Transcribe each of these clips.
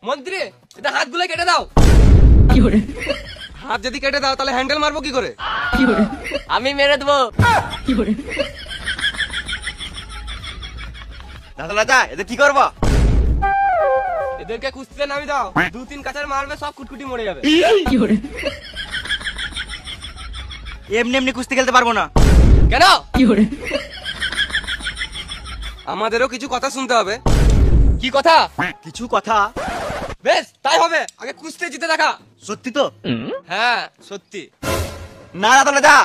মন্ত্রী এটা হাতগুলো কেটে দাও। হাত যদি কেটে দাও তাহলে হ্যান্ডেল মারবো কি করে? আমি মেরে দেবো। দাদা এদের কি করবো? এদেরকে কুস্তিতে নামি দাও, 2-3 কাচার মারবে, সব কুটকুটি মরে যাবে। এমনি এমনি কুস্তি খেলতে পারবো না। কেন? আমাদেরও কিছু কথা শুনতে হবে। কি কথা? কিছু কথা? বেশ তাই হবে, আগে কুস্তি জিতে দেখা। সত্যি তো? হ্যাঁ সত্যি। না দাদা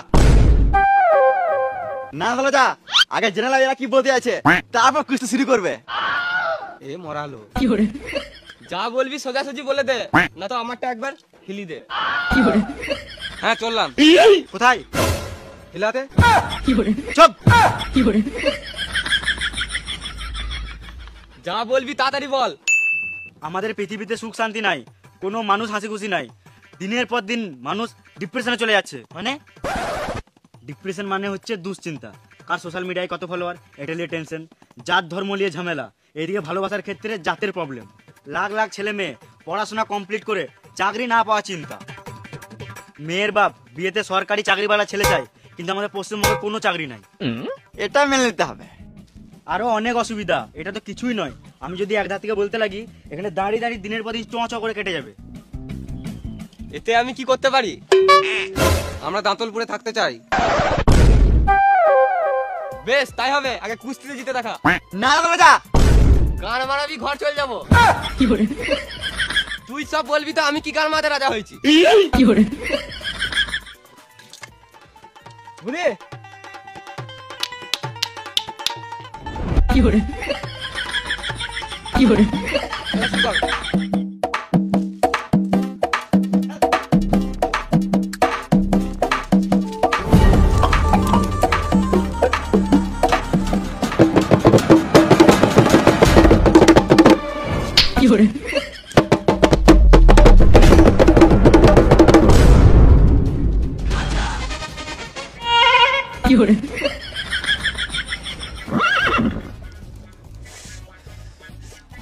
না দাদা, আগে জেনে লাগে এরা কি বলতে আছে, তারপর কুস্তি শুরু করবে। এ মরালো। যা বলবি সোজাসুজি বলে দে, না তো আমারটা একবার হিলি দে। হ্যাঁ চললাম। কোথায়? হিলাতে। চুপ। যা বলবি তাড়াতাড়ি বল। আমাদের পৃথিবীতে সুখ শান্তি নাই, কোনো মানুষ হাসি খুশি নাই। দিনের পর দিন মানুষ ডিপ্রেশনে চলে যাচ্ছে। মানে ডিপ্রেশন মানে হচ্ছে দুশ্চিন্তা। কার সোশ্যাল মিডিয়ায় কত ফলোয়ার, এটা নিয়ে টেনশন, জাত ধর্ম নিয়ে ঝামেলা, এদিকে ভালোবাসার ক্ষেত্রে জাতের প্রবলেম, লাখ লাখ ছেলে মেয়ে পড়াশোনা কমপ্লিট করে চাকরি না পাওয়া চিন্তা। মেয়ের বাপ বিয়েতে সরকারি চাকরিওয়ালা ছেলে চায়, কিন্তু আমাদের পশ্চিমবঙ্গে কোনো চাকরি নাই। এটা মেনে নিতে হবে। আরো অনেক অসুবিধা, এটা তো কিছুই নয়। আমি যদি এক ধার থেকে বলতে লাগি, এখানে দাঁড়িয়ে দাঁড়িয়ে দিনের পর দিন চ করে কেটে যাবে। এতে আমি কি করতে পারি? আমরা দাঁতলপুরে থাকতে চাই। বেশ তাই হবে, আগে কুস্তিতে জিতে দেখা। না দাদা, গান মারাবি, ঘর চলে যাবো। তুই সব বলবি তো আমি কি গান মারাতে রাজা হয়েছি। বুঝলি?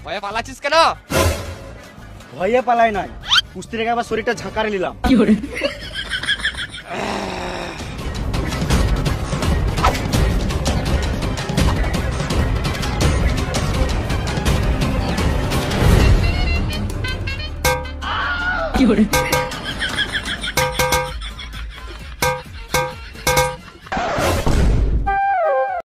ভয়ে পালাচ্ছিস কেন? ভয়ে পালাই নাই, কুস্তি রেখে আবার শরীরটা ঝাঁকারে নিলাম। কি